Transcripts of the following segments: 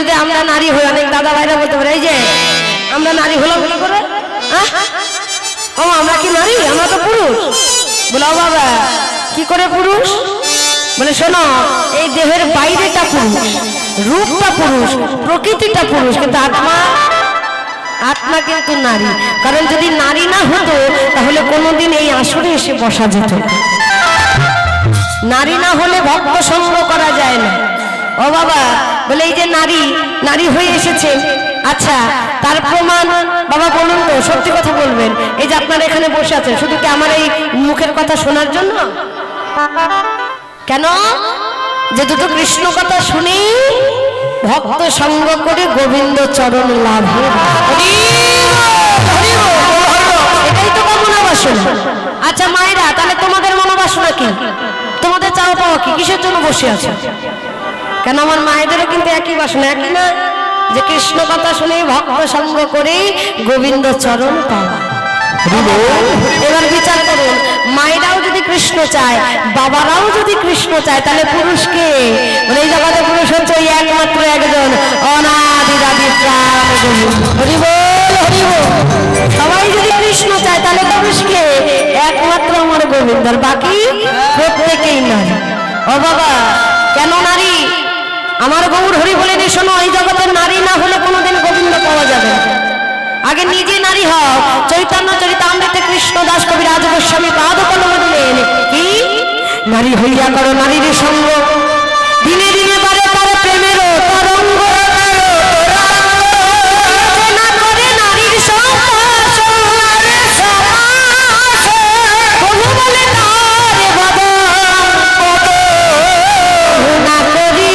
যদি আমরা নারী হই, অনেক দাদা ভাইরা বলতে পারে এই যে আমরা নারী হলাম কি করে, ও আমরা কি নারী, আমরা তো পুরুষ। বলো বাবা কি করে পুরুষ? বলে শোনো, এই দেহের বাইরেটা পুরুষ, রূপটা পুরুষ, প্রকৃতিটা পুরুষ, কিন্তু আত্মা আত্মা কিন্তু নারী। কারণ যদি নারী না হতো তাহলে কোনোদিন এই আসরে এসে বসা যেত। নারী না হলে ভক্ত সঙ্গ করা যায় না। ও বাবা বলে এই যে নারী নারী হয়ে এসেছে, আচ্ছা তার প্রমাণ বাবা বলুন তো, সত্যি কথা বলবেন। এই যে আপনারা এখানে বসে আছেন শুধু কি আমার এই মুখের কথা শোনার জন্য? কেন? যে দুটো কৃষ্ণ কথা শুনি ভক্ত সঙ্গ করে গোবিন্দ চরণ লাভ, এটাই তো কামনা বাসনা। আচ্ছা মায়েরা, তাহলে তোমাদের মনোবাসনা কি, তোমাদের চাওয়া পাওয়া কি, কিসের জন্য বসে আছে? কেন আমার মায়েদেরও কিন্তু একই বাসনা, একই না, যে কৃষ্ণ কথা শুনে ভক্ত সঙ্গ করে গোবিন্দ চরণ পাওয়া। এবার বিচার করুন, মায়েরাও যদি কৃষ্ণ চায়, বাবারাও যদি কৃষ্ণ চায়, তাহলে পুরুষকে মানে এই জগতে পুরুষ হচ্ছে ওই একমাত্র একজন, অনাদিরাদি প্রাণ গোবিন্দ। হরি বল হরি বল। সবাই যদি কৃষ্ণ চায় তাহলে পুরুষকে একমাত্র আমার গোবিন্দ, বাকি প্রত্যেকেই নারী। ও বাবা কেন নারী? আমার গৌর হরি বলে নি, শোনো এই জগতের নারী না হলে কোনোদিন গোবিন্দ পাওয়া যাবে না। আগে নিজে নারী হও। চৈতন্য চরিতামৃতে কৃষ্ণ দাস কবি রাজ গোস্বামী পাদ কলম দিলেন কি, নারী হইয়া করো নারীর সঙ্গ, দিনে দিনে বারে তারে প্রেমের তরঙ্গ, না করে নারীর সঙ্গ বলে তারে বদন, না করি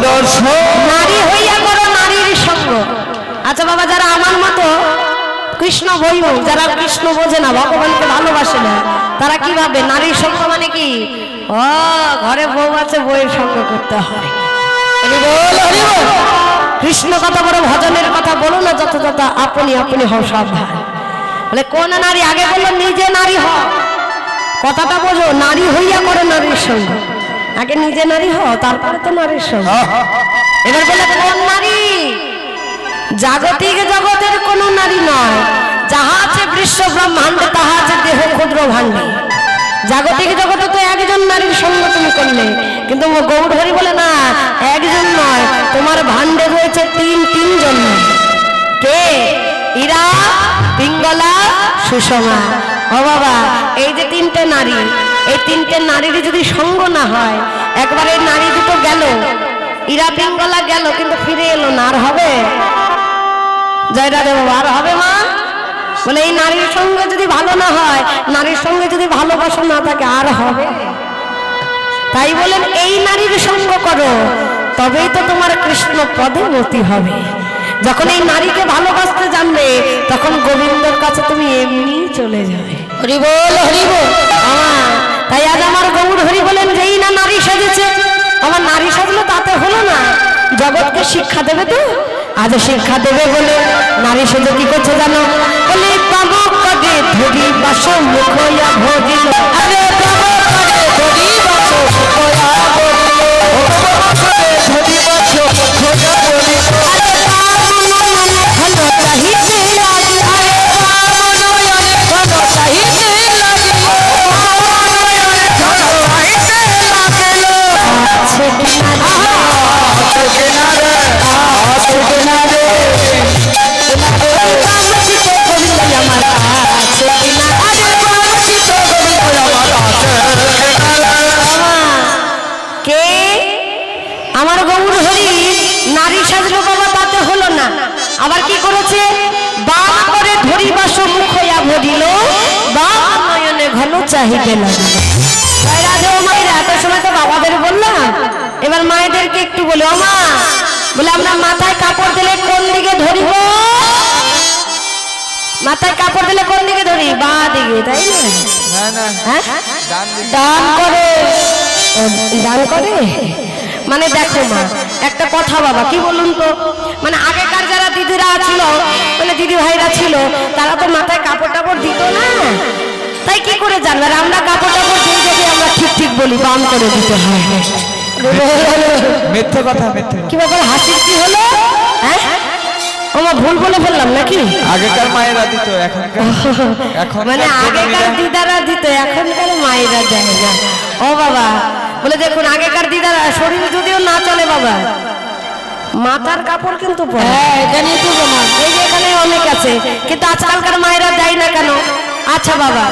দর্শন, নারী হইয়া করো নারীর সঙ্গ। আচ্ছা বাবা, যারা আমার মতো কৃষ্ণ বই, যারা কৃষ্ণ বোঝে না, ভগবানকে ভালোবাসে না, তারা কি ভাবে নারীর সঙ্গ মানে কি? ও ঘরে বউ আছে, বউয়ের সঙ্গ করতে হয়। কৃষ্ণ কথা বড়, ভজনের কথা বলো না, যত যত আপনি আপনি হও সাবধান। বলে কোন নারী? আগে বললো নিজে নারী হও, কথাটা বোঝো, নারী হইয়া করো নারীর সঙ্গ। আগে নিজে নারী হও, তারপরে তো নারীর সঙ্গ। এবার বলে কোন নারী? জাগতিক জগতের কোন নারী নয়, যাহা আছে বিশ্ব ব্রহ্মাণ্ডে তাহা আছে দেহ ক্ষুদ্র ভাণ্ডে। জাগতিক জগতে তো একজন নারীর সঙ্গ তুমি করলে, কিন্তু গৌর হরি বলে না, একজন নয়, তোমার ভাণ্ডে রয়েছে তিনজন। কে? ইরা, পিঙ্গলা, সুষমা। ও বাবা এই যে তিনটে নারী, এই তিনটে নারীর যদি সঙ্গ না হয়, একবার এই নারী দুটো গেল, ইরা পিঙ্গলা গেল, কিন্তু ফিরে এলো না, আর হবে? জয়রা দেব আর হবে মা? বলে এই নারীর সঙ্গে যদি ভালো না হয়, নারীর সঙ্গে যদি ভালোবাসা না থাকে, আর হবে? তাই বলেন এই নারীর সঙ্গ করো, তবেই তো তোমার কৃষ্ণ পদে গতি হবে। যখন এই নারীকে ভালোবাসতে জানবে, তখন গোবিন্দর কাছে তুমি এমনি চলে যাবে। হরি বল হরি বল। তাই আজ আমার গৌর হরি বলেন, যেই না নারী সাজেছে, আমার নারী সাজলো তাতে হলো না, জগৎকে শিক্ষা দেবে তো। আজ শিক্ষা দেবে বলে নারী সেজে কি করছে জানো? বলে পাবো কদে ধরি বাস মুখ হইয়া ভজিল, আরে পাবো কদে ধরি বাস মুখ হইয়া ভজিল, ধরি বাস মুখ হইয়া ভজিল, আরে পামনয়নে ভালো চাহিতে লাগি, আরে পামনয়নে ভালো চাহিতে লাগি, পামনয়নে ভালো চাহিতে লাগলো, আছে কিনা আছে কিনা রে, আছে কিনা রে, কামচিত গোবিন্দ আমার আছে কিনা, আরে কামচিত গোবিন্দ আমার আছে কিনা। কে? আমার গৌর হরি নারী সাজলো বাবা, তাতে হলো না, আবার কি করেছে? বাম করে ধরি বাস মুখ হইয়া ভরিল, বাম নয়নে ঘন চাহিতে লাগিল। রাধে ও মায়েরা, এত সময় তো বাবাদের বললাম, এবার মায়েদেরকে একটু বলে, ও মা, বলে আমরা মাথায় কাপড় দিলে কোন দিকে ধরিব? মাথায় কাপড় দিলে কোন দিকে ধরি? বা দিকে, তাই না? দান করে, দান করে মানে দেখো মা, একটা কথা বাবা, কি বলুন তো, মানে আগেকার যারা দিদিরা ছিল, মানে দিদি ভাইরা ছিল, তারা তো মাথায় কাপড় টাপড় দিত না, তাই কি করে জানবে? আর আমরা কাপড় টাপড় দিয়ে যদি আমরা ঠিক ঠিক বলি বাম করে দিতে হয়। মিথ্যে কথা, মিথ্যে কি ব্যাপার, হাসির কি হলো? হ্যাঁ আমার ভুল বলে ফেললাম নাকি? আগেকার মায়েরা দিত, এখন মানে আগেকার দিদারা দিত, এখনকার মায়েরা দেয় না। ও বাবা বলে দেখুন, আগেকার দিদারা শরীর যদিও না চলে বাবা, মাথার কাপড় কিন্তু এখানে এই যে এখানে অনেক আছে, কিন্তু আজকালকার মায়েরা দেয় না কেন? আচ্ছা বাবা,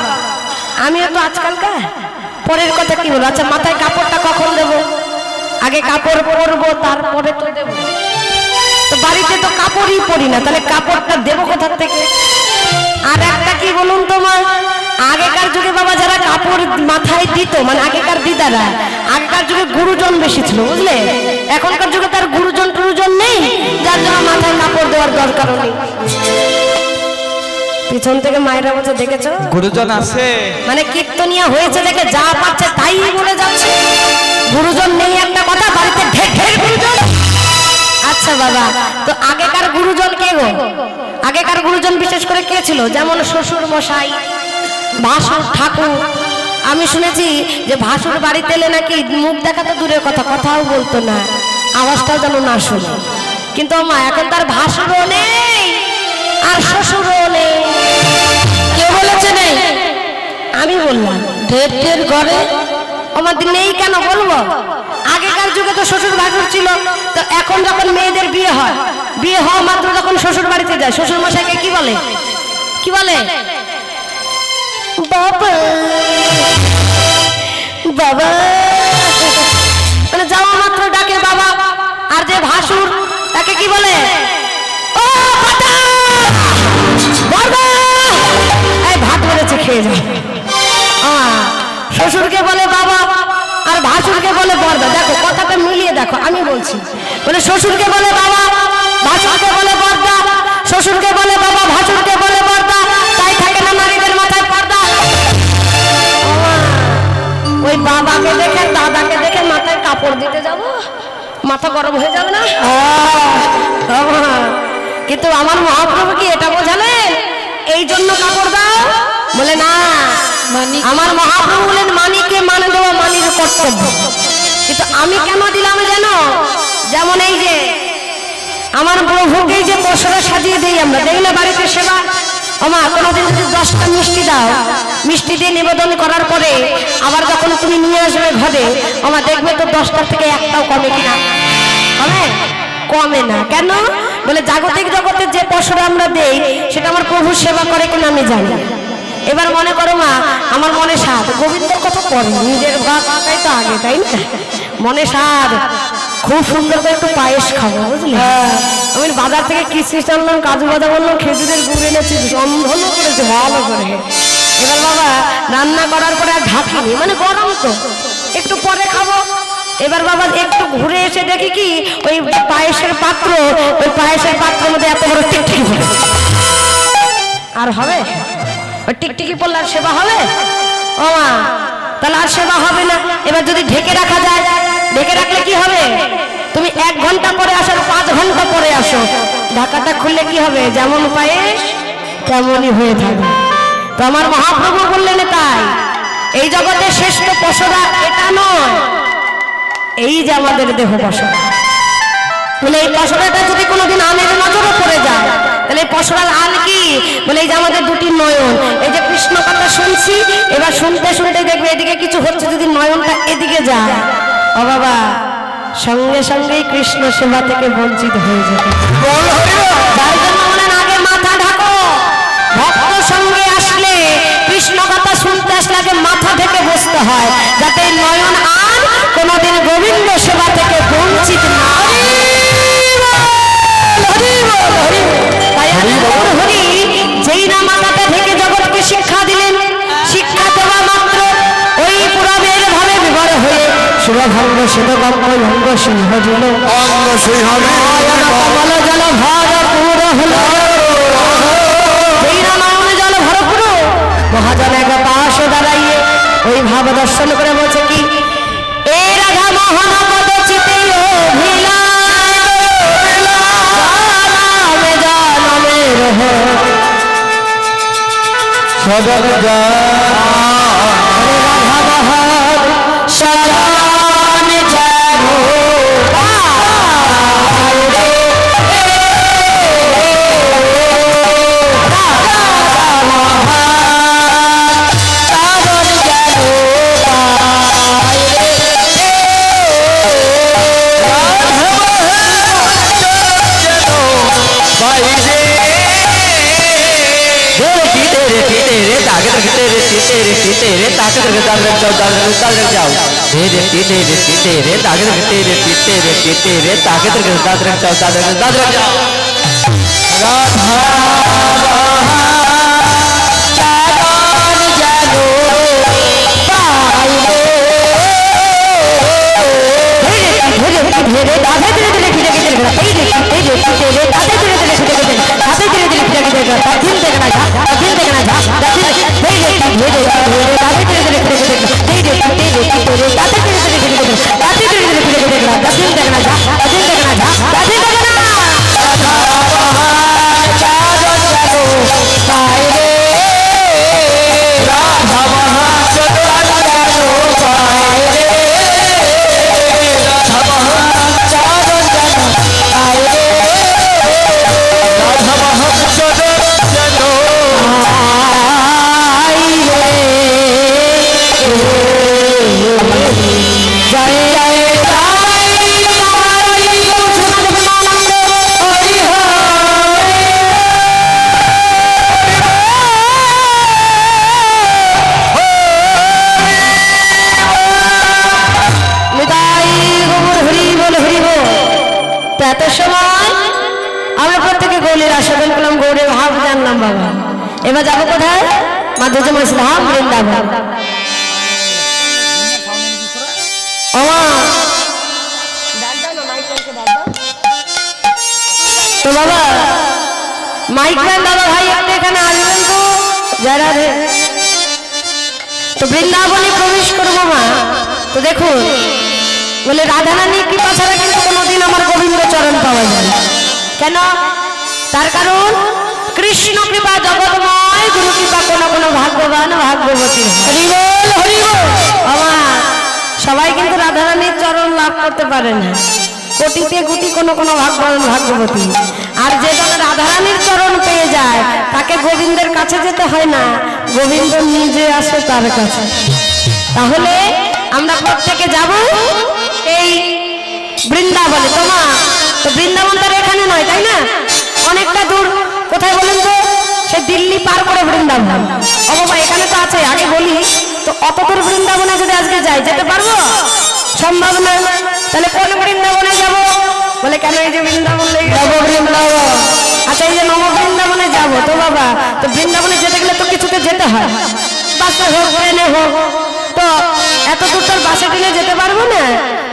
আমিও তো আজকালকার, পরের কথা কি বলো? আচ্ছা মাথায় কাপড়টা কখন দেবো? আগে কাপড় পরবো তারপরে তো দেবো। তো বাড়িতে তো কাপড়ই পরি না, তাহলে কাপড়টা দেবো কোথা থেকে? আর একটা কি বলুন তো মা, আগেকার যুগে বাবা যারা কাপড় মাথায় দিত, মানে আগেকার দিদারা, আগেকার যুগে গুরুজন বেশি ছিল বুঝলে। এখনকার যুগে তার গুরুজন টুরুজন নেই, যার জন্য মাথায় কাপড় দেওয়ার দরকার নেই। পিছন থেকে মায়েরা বলছে দেখেছো গুরুজন আছে, মানে কীর্তনিয়া হয়েছে দেখে যা পাচ্ছে তাই বলে যাচ্ছে। গুরুজন নেই একটা কথা, বাড়িতে ঢের ঢের গুরুজন। আচ্ছা বাবা, তো আগেকার গুরুজন কে গো? আগেকার গুরুজন বিশেষ করে কে ছিল? যেমন শ্বশুর মশাই, ভাসুর ঠাকুর। আমি শুনেছি যে ভাসুর বাড়িতে এলে নাকি মুখ দেখা তো দূরের কথা, কথাও বলতো না, আওয়াজটাও যেন না শুনে। কিন্তু মা এখন তার ভাসুরও নেই আর শ্বশুরও নেই। কে বলেছে নেই? আমি বললাম। ঢের ঢের ঘরে আমাদের নেই কেন বলবো? আগেকার যুগে তো শ্বশুর ভাসুর ছিল, তো এখন যখন মেয়েদের বিয়ে হয়, বিয়ে হওয়া মাত্র যখন শ্বশুর বাড়িতে যায়, শ্বশুর মশাইকে কি বলে? কি বলে? বাবা বাবা, মানে যাওয়া মাত্র ডাকে বাবা। আর যে ভাসুর তাকে কি বলে? ও বাবা, বাবা এই ভাত বেড়েছে খেয়ে যায়। শ্বশুরকে বলে বাবা আর ভাসুরকে বলে বর্দা। দেখো কথাটা মিলিয়ে দেখো, আমি বলছি বলে শ্বশুরকে বলে বাবা, ভাসুরকে বলে বর্দা, শ্বশুরকে বলে বাবা, ভাসুরকে বলে বর্দা। তাই থাকে না নারীদের মাথায় পর্দা? ওই বাবাকে দেখে দাদাকে দেখে মাথায় কাপড় দিতে যাব, মাথা গরম হয়ে যাবে না? কিন্তু আমার মহাপ্রভু কি এটা বোঝালেন এই জন্য কাপড় দাও? বলে না, আমার মহাপ্রভু বলেন মানিকে মানে দেওয়া মানির কর্তব্য। কিন্তু আমি কেন দিলাম জানো? যেমন এই যে আমার প্রভুকে যে বসরা সাজিয়ে দিই আমরা, দেখি না বাড়িতে সেবা। আমার কোনোদিন যদি 10টা মিষ্টি দাও, মিষ্টি দিয়ে নিবেদন করার পরে আবার যখন তুমি নিয়ে আসবে ঘরে, আমার দেখবে তো 10টার থেকে একটাও কমে কিনা? কমে? কমে না। কেন? বলে জাগতিক জগতে যে বসরা আমরা দেই সেটা আমার প্রভু সেবা করে কিনা আমি জানি। এবার মনে করো মা, আমার মনে স্বাদ, গোবিন্দের কথা পরে, নিজের ভাতটাই তো আগে, তাই না? মনে স্বাদ, খুব সুন্দর করে একটু পায়েস খাবো বুঝলি। আমি বাজার থেকে কিশমিশ আনলাম, কাজু বাদাম আনলাম, খেজুরের গুড় এনেছি, রন্ধনও করেছে ভালো করে। এবার বাবা রান্না করার পরে আর ঢাকিনি, মানে গরম তো, একটু পরে খাবো। এবার বাবা একটু ঘুরে এসে দেখি কি ওই পায়েসের পাত্র, ওই পায়েসের পাত্রের মধ্যে এত বড় টিকটিকি পড়ে। আর হবে? ওই টিকটিকি পড়লে আর সেবা হবে? ও মা, তাহলে আর সেবা হবে না। এবার যদি ঢেকে রাখা যায়, ঢেকে রাখলে কি হবে? তুমি 1 ঘন্টা পরে আসো, 5 ঘন্টা পরে আসো, ঢাকাটা খুললে কি হবে? যেমন পায়েস তেমনই হয়ে থাকবে। তো আমার মহাপ্রভু বললেন তাই এই জগতের শ্রেষ্ঠ পশরা এটা নয়, এই যে আমাদের দেহ পশরা। বলে এই পশরাটা যদি কোনোদিন আনের নজরে পড়ে যায়, তাহলে এই পশরার আল কি? বলে এই যে আমাদের 2টি নয়ন, এই যে কৃষ্ণ কথা শুনছি, এবার শুনতে শুনতে দেখবে এদিকে কিছু হচ্ছে, যদি নয়নটা এদিকে যায়, ও বাবা সঙ্গে সঙ্গেই কৃষ্ণ সেবা থেকে বঞ্চিত হয়ে যাবে। তার জন্য বলেন আগে মাথা ঢাকো। ভক্ত সঙ্গে আসলে, কৃষ্ণ কথা শুনতে আসলে আগে মাথা ঢেকে বসতে হয়, যাতে নয়ন আর কোনোদিন গোবিন্দ সেবা থেকে বঞ্চিত না হয়। যেই না মাথাটা থেকে জগৎকে শিক্ষা দিলেন, শিক্ষা দেওয়া মাত্র ওই পুরাণের ভাবে বিবর হয়ে শুভভঙ্গ শিবগঙ্গ সিংহ দিল অঙ্গ সিংহ কমল জল ভরপুর হলো। যেই না নয়ন জল ভরপুর, মহাজন এক পাশে দাঁড়াইয়ে ওই ভাব দর্শন করে বলছে কি, এ রাধা মোহন পদ চিতে অভিলা সদর যা तेरे दादरे जाओ तेरे ताकि तेरे ताकि तेरे दादरे जाओ राधा এবার যাবো কোথায় মাধ্যম ইসলাম বৃন্দাবন তো বাবা মাইক ম্যান দাদা ভাই আপনি এখানে আসবেন তো যারা তো বৃন্দাবনে প্রবেশ করবো মা তো দেখুন বলে রাধারানী কৃপা ছাড়া কিন্তু কোনোদিন আমার গোবিন্দ চরণ পাওয়া যায় কেন তার কারণ কৃষ্ণ কৃপা জগৎময় গুরু কৃপা কোনো ভাগ্যবান ভাগ্যবতী হরিবল হরিবল আমার সবাই কিন্তু রাধারানীর চরণ লাভ করতে পারে না কোটিতে কোটি কোনো ভাগ্যবান ভাগ্যবতী আর যে জন রাধারানীর চরণ পেয়ে যায় তাকে গোবিন্দের কাছে যেতে হয় না গোবিন্দ নিজে আসে তার কাছে তাহলে আমরা প্রত্যেকে যাব এই বৃন্দাবনে তোমা তো বৃন্দাবন তার এখানে নয় তাই না অনেকটা দূর কোথায় বলেন তো সে দিল্লি পার করে বৃন্দাবন ও বাবা এখানে তো আছে আগে বলি তো অত দূর বৃন্দাবনে যদি আজকে যাই যেতে পারবো সম্ভব না তাহলে কোন বৃন্দাবনে যাব বলে কেন এই যে বৃন্দাবন যাবো বৃন্দাবন আচ্ছা এই যে নব বৃন্দাবনে যাব তো বাবা তো বৃন্দাবনে যেতে গেলে তো কিছুতে যেতে হয় বাসে হোক ট্রেনে হোক তো এত দূর তোর বাসে ট্রেনে যেতে পারবো না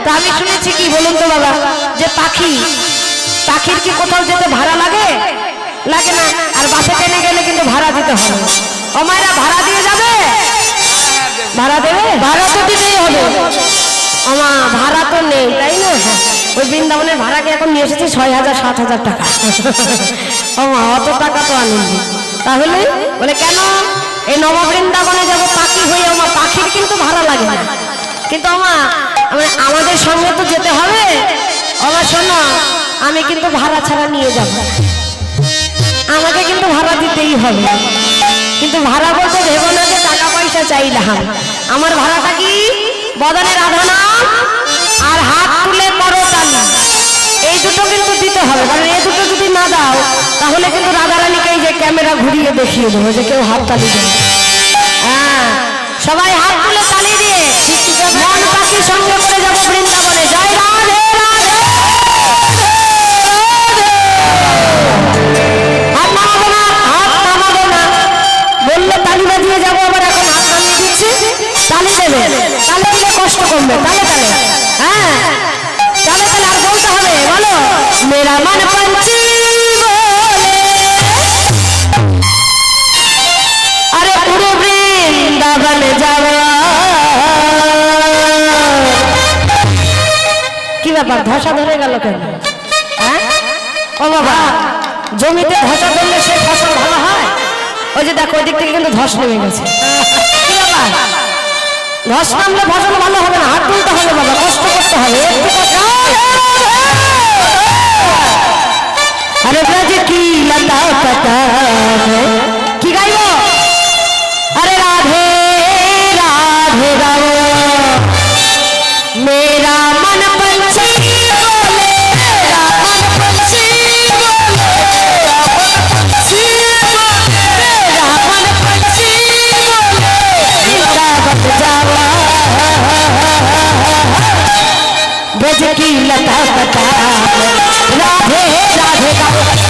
তো আমি শুনেছি কি বলুন তো বাবা যে পাখির কি কোথাও যেতে ভাড়া লাগে লাগে না আর বাসে ট্রেনে গেলে কিন্তু ভাড়া দিতে হবে আমারা ভাড়া দিয়ে যাবে ভাড়া দেবে ভাড়া তো দিতেই হবে আমা ভাড়া তো নেই তাই না ওই বৃন্দাবনের ভাড়াকে এখন নিয়ে এসেছি 6,000 7,000 টাকা আমা অত টাকা তো আনিনি তাহলে বলে কেন এই নব বৃন্দাবনে যাবো পাখি হয়ে আমার পাখির কিন্তু ভাড়া লাগে না কিন্তু আমাদের সঙ্গে তো যেতে হবে আমার শোনো আমি কিন্তু ভাড়া ছাড়া নিয়ে যাব আমাকে কিন্তু ভাড়া দিতেই হবে কিন্তু ভাড়া বলতে ভেবো না যে টাকা পয়সা চাইলাম আমার ভাড়াটা কি বদনে রাধা নাম আর হাত তুলে করতালি এই দুটো কিন্তু দিতে হবে কারণ এই দুটো যদি না দাও তাহলে কিন্তু রাধারানীকে এই যে ক্যামেরা ঘুরিয়ে দেখিয়ে দেবো যে কেউ হাত তালি দেবে হ্যাঁ সবাই হাত তুলে তালি দিয়ে মন পাখির সঙ্গে করে যাবো বৃন্দাবনে জয় রাধে রাধে হাত নামাবো না বললে তালি বাজিয়ে যাবো আবার এখন হাত নামিয়ে দিচ্ছি তালি দেবে তালে দিলে কষ্ট কমবে তালে হ্যাঁ তালে আর বলতে হবে বলো মেরা মন পঞ্চি বলে আরে পুরো বৃন্দাবন যাওয়া কি ব্যাপার ধসা ধরে গেল কেন হ্যাঁ ও বাবা জমিতে ধসা ধরলে সে ফসল ভালো হয় ওই যে দেখো ওই দিক থেকে কিন্তু ধস নেমে গেছে কি ব্যাপার ধস নামলে ফসল ভালো হবে না হাত তুলতে হবে বাবা কষ্ট করতে হবে আরে ব্রজ কি লতা পাতা কি গাইব আরে রাধে রাধে রাধে मेरा मन पंछी बोले मेरा मन पंछी बोले मेरा मन पंछी बोले वृंदावन जा ब्रज की लता पता राधे राधे गाओ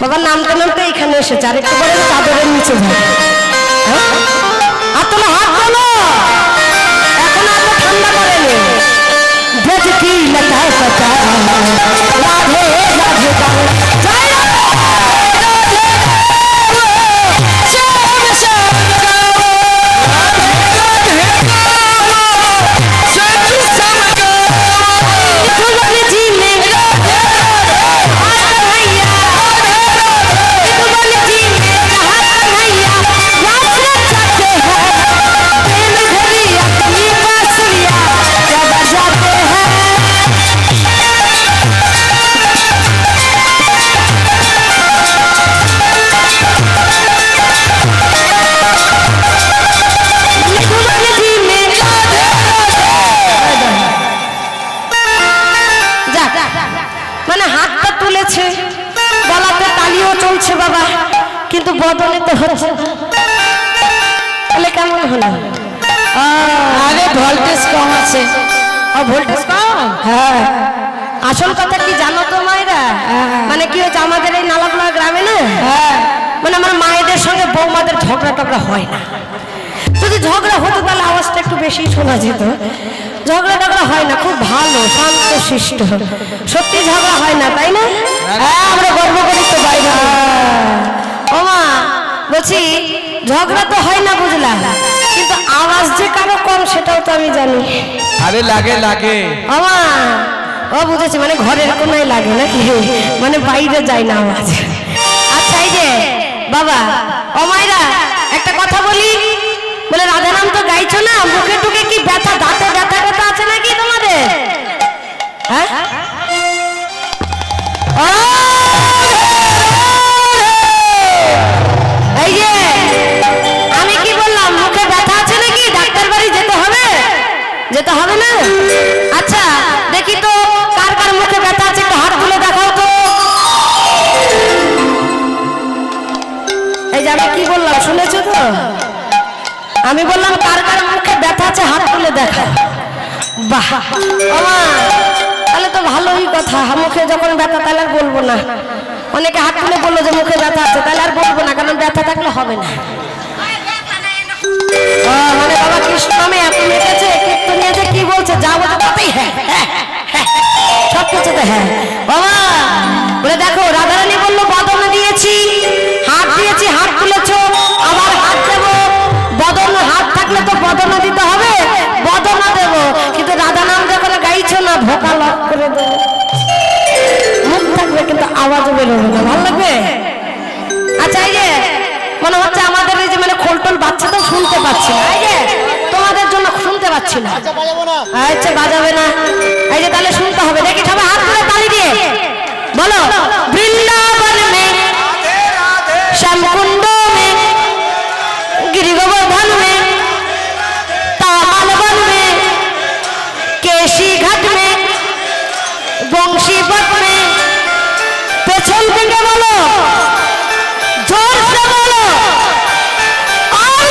বাবার নামতে নামতে এখানে এসেছে আর একটু পরে চাদরের নিচে যাবে হাত তোলো হাত তোলো এখন এত ঠান্ডা করেনি ব্রজ কি লতা পতা রাধে রাধে গাও জয় গলাতে তালিও চলছে বাবা কিন্তু বদলে তো হচ্ছে তাহলে কেমন হলো আরে ভোল্টেজ কম আছে ভোল্টেজ কম হ্যাঁ আসল কথা কি জানো তো মায়েরা মানে কি হচ্ছে আমাদের এই নালাগোলা গ্রামে না মানে আমার মায়েদের সঙ্গে বৌমাদের ঝগড়া টগড়া হয় না যদি ঝগড়া হতো তাহলে আওয়াজটা একটু বেশি শোনা যেত ঝগড়া টগড়া হয় না খুব ভালো শান্ত শিষ্ট সত্যি ঝগড়া হয় না তাই না আমরা গর্ব করি তো বাইরে ও মা বলছি ঝগড়া তো হয় না বুঝলাম কিন্তু আওয়াজ যে কারো কম সেটাও তো আমি জানি আরে লাগে লাগে আমা ও বুঝেছি মানে ঘরের কোনায় লাগে নাকি মানে বাইরে যায় না আওয়াজ আচ্ছা এই যে বাবা ও মায়েরা একটা কথা বলি বলে রাধা নাম তো গাইছো না মুখে টুকে কি ব্যথা দাঁতে ব্যথা ব্যথা আছে নাকি তোমাদের হ্যাঁ এই যে আমি কি বললাম মুখে ব্যথা আছে নাকি ডাক্তার বাড়ি যেতে হবে না আচ্ছা দেখি তো কার কার মুখে ব্যথা আছে একটু হাত তুলে দেখাও তো এই যে আমি কি বললাম শুনেছো তো আমি বললাম কার কার মুখে ব্যথা আছে হাত তুলে দেখা বাহ তাহলে তো ভালোই কথা মুখে যখন ব্যথা তাহলে আর বলবো না অনেকে হাত তুলে বললো যে মুখে ব্যথা আছে তাহলে আর বলবো না কারণ ব্যথা থাকলে হবে না মানে বাবা কৃষ্ণ নামে এত মেটেছে কীর্তনিয়াতে কি বলছে যা বলছে তাতেই হ্যাঁ সব কিছুতে হ্যাঁ বাবা বলে দেখো রাধারানী বললো বদনে দিয়েছি হাত তুলেছো আবার হাত দেবো বদন হাত থাকলে তো বদনা দিতে হবে বদনা দেব কিন্তু রাধা নাম যখন গাইছো না ভোকা লক করে দেবো মুখ থাকবে কিন্তু আওয়াজও বেরোবে না ভালো লাগবে আচ্ছা এই যে মনে হচ্ছে আমাদের এই যে মানে খোলটোল বাচ্চা তো শুনতে পাচ্ছি না এই যে তোমাদের জন্য শুনতে পাচ্ছি না আচ্ছা বাজাবে না এই যে তাহলে শুনতে হবে দেখি সবাই হাত তুলে তালি দিয়ে বলো বৃন্দাবন মে শ্যামকুণ্ড মে गिरि गोवर्धन में तामाल वन में केशी घाट में बंशी बट में पेछल दिखे बोलो जोर से बोलो और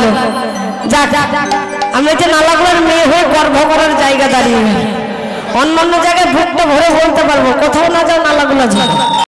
লাগলো। যাক, আমি যে নালাগুলোর মেয়ে হয়ে গর্ব করার জায়গা দাঁড়িয়ে অন্য অন্য জায়গায় বুকটা ভরে বলতে পারবো, কোথাও না যাও নালাগুলো যাও।